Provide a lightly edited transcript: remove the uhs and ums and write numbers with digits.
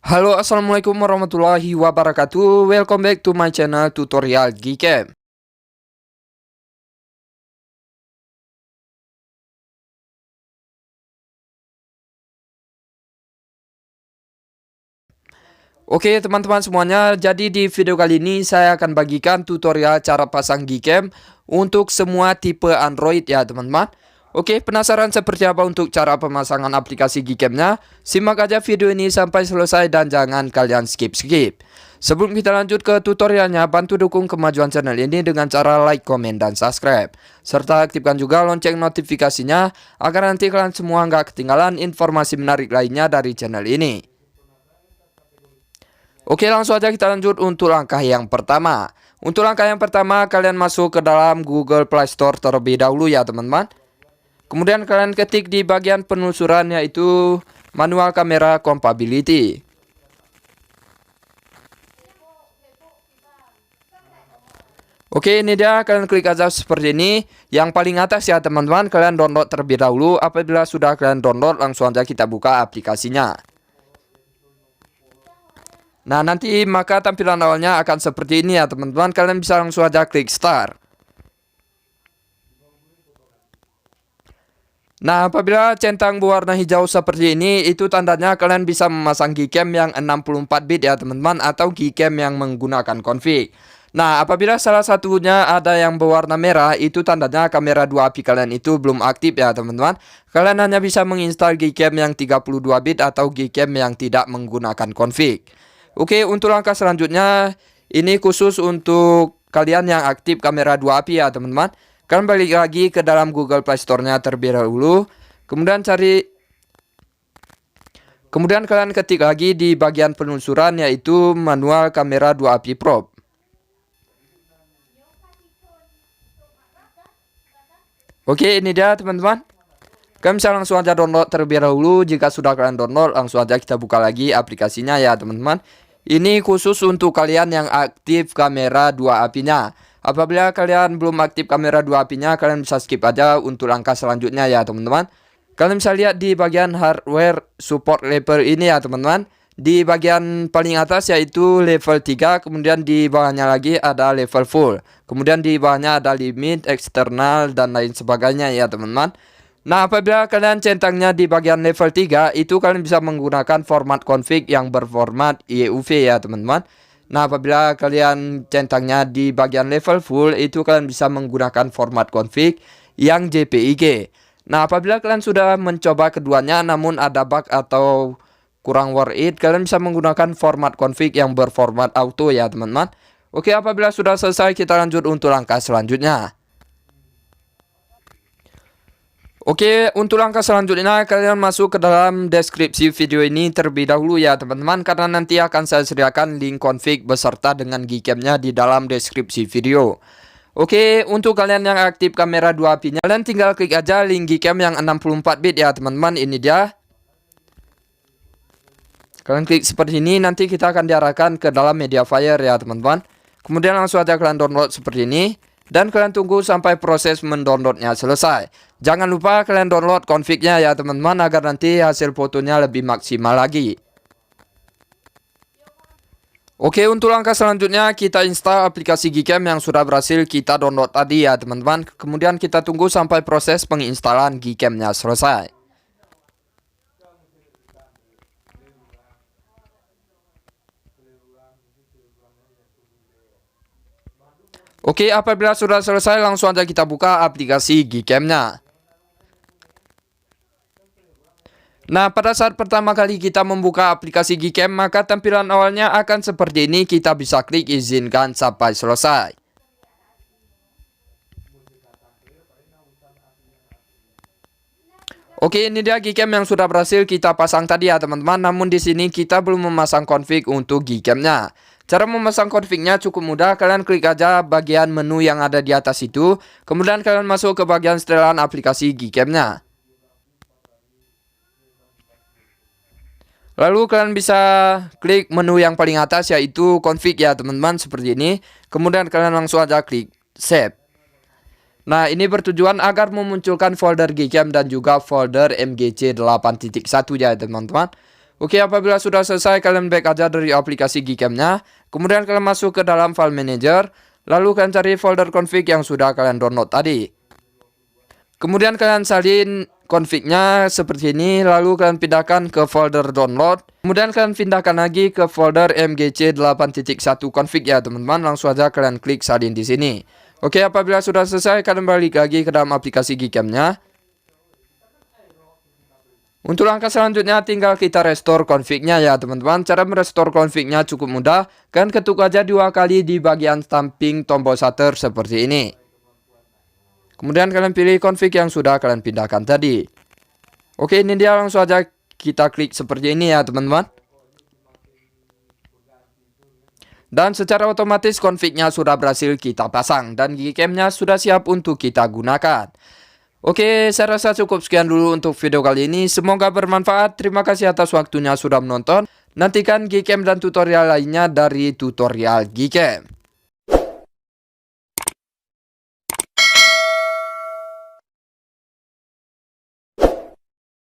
Halo, assalamualaikum warahmatullahi wabarakatuh. Welcome back to my channel tutorial Gcam. Oke teman-teman semuanya, jadi di video kali ini saya akan bagikan tutorial cara pasang Gcam untuk semua tipe Android ya teman-teman. Oke, penasaran seperti apa untuk cara pemasangan aplikasi Gcam-nya? Simak aja video ini sampai selesai dan jangan kalian skip-skip. Sebelum kita lanjut ke tutorialnya, bantu dukung kemajuan channel ini dengan cara like, komen, dan subscribe. Serta aktifkan juga lonceng notifikasinya agar nanti kalian semua nggak ketinggalan informasi menarik lainnya dari channel ini. Oke, langsung aja kita lanjut untuk langkah yang pertama. Untuk langkah yang pertama, kalian masuk ke dalam Google Play Store terlebih dahulu ya teman-teman. Kemudian kalian ketik di bagian penelusuran yaitu manual camera compatibility. Oke, ini dia, kalian klik aja seperti ini. Yang paling atas ya teman-teman, kalian download terlebih dahulu. Apabila sudah kalian download, langsung aja kita buka aplikasinya. Nah, nanti maka tampilan awalnya akan seperti ini ya teman-teman. Kalian bisa langsung aja klik start. Nah, apabila centang berwarna hijau seperti ini, itu tandanya kalian bisa memasang Gcam yang 64 bit ya teman-teman, atau Gcam yang menggunakan config. Nah, apabila salah satunya ada yang berwarna merah, itu tandanya kamera 2 API kalian itu belum aktif ya teman-teman. Kalian hanya bisa menginstal Gcam yang 32 bit atau Gcam yang tidak menggunakan config. Oke, untuk langkah selanjutnya, ini khusus untuk kalian yang aktif kamera 2 API ya teman-teman. Kalian balik lagi ke dalam Google Play Store-nya terlebih dahulu. Kemudian kalian ketik lagi di bagian penelusuran yaitu manual kamera 2 API Pro. Oke, ini dia teman-teman. Kalian bisa langsung aja download terlebih dahulu. Jika sudah kalian download, langsung aja kita buka lagi aplikasinya ya teman-teman. Ini khusus untuk kalian yang aktif kamera 2 API-nya. Apabila kalian belum aktif kamera 2 API-nya, kalian bisa skip aja untuk langkah selanjutnya ya teman-teman. Kalian bisa lihat di bagian hardware support level ini ya teman-teman. Di bagian paling atas yaitu level 3, kemudian di bawahnya lagi ada level full. Kemudian di bawahnya ada limit, eksternal, dan lain sebagainya ya teman-teman. Nah, apabila kalian centangnya di bagian level 3, itu kalian bisa menggunakan format config yang berformat EUV ya teman-teman. Nah, apabila kalian centangnya di bagian level full, itu kalian bisa menggunakan format config yang JPEG. Nah, apabila kalian sudah mencoba keduanya namun ada bug atau kurang worth it, kalian bisa menggunakan format config yang berformat auto ya teman-teman. Oke, apabila sudah selesai, kita lanjut untuk langkah selanjutnya. Oke, untuk langkah selanjutnya kalian masuk ke dalam deskripsi video ini terlebih dahulu ya teman-teman, karena nanti akan saya sediakan link config beserta dengan Gcam-nya di dalam deskripsi video. Oke, untuk kalian yang aktif kamera 2 API-nya, kalian tinggal klik aja link Gcam yang 64 bit ya teman-teman, ini dia. Kalian klik seperti ini, nanti kita akan diarahkan ke dalam Mediafire ya teman-teman. Kemudian langsung aja kalian download seperti ini. Dan kalian tunggu sampai proses mendownloadnya selesai. Jangan lupa kalian download config-nya ya teman-teman, agar nanti hasil fotonya lebih maksimal lagi. Oke, untuk langkah selanjutnya kita install aplikasi Gcam yang sudah berhasil kita download tadi ya teman-teman. Kemudian kita tunggu sampai proses penginstalan Gcam-nya selesai. Oke, apabila sudah selesai, langsung aja kita buka aplikasi Gcam-nya. Nah, pada saat pertama kali kita membuka aplikasi Gcam, maka tampilan awalnya akan seperti ini. Kita bisa klik izinkan sampai selesai. Oke, ini dia Gcam yang sudah berhasil kita pasang tadi ya teman-teman. Namun di sini kita belum memasang config untuk Gcam-nya. Cara memasang config-nya cukup mudah. Kalian klik aja bagian menu yang ada di atas itu. Kemudian kalian masuk ke bagian setelan aplikasi Gcam-nya. Lalu kalian bisa klik menu yang paling atas yaitu config ya teman-teman, seperti ini. Kemudian kalian langsung aja klik save. Nah, ini bertujuan agar memunculkan folder Gcam dan juga folder MGC 8.1 ya teman-teman. Oke, apabila sudah selesai, kalian back aja dari aplikasi Gcam-nya. Kemudian kalian masuk ke dalam file manager. Lalu kalian cari folder config yang sudah kalian download tadi. Kemudian kalian salin config-nya seperti ini. Lalu kalian pindahkan ke folder download. Kemudian kalian pindahkan lagi ke folder mgc 8.1 config ya teman-teman. Langsung aja kalian klik salin di sini. Oke, apabila sudah selesai, kalian balik lagi ke dalam aplikasi Gcam-nya. Untuk langkah selanjutnya tinggal kita restore config-nya ya teman-teman. Cara merestore config-nya cukup mudah. Kalian ketuk aja 2 kali di bagian samping tombol shutter seperti ini. Kemudian kalian pilih config yang sudah kalian pindahkan tadi. Oke, ini dia, langsung aja kita klik seperti ini ya teman-teman. Dan secara otomatis config-nya sudah berhasil kita pasang. Dan Gcam-nya sudah siap untuk kita gunakan. Oke, saya rasa cukup sekian dulu untuk video kali ini. Semoga bermanfaat. Terima kasih atas waktunya sudah menonton. Nantikan Gcam dan tutorial lainnya dari tutorial Gcam.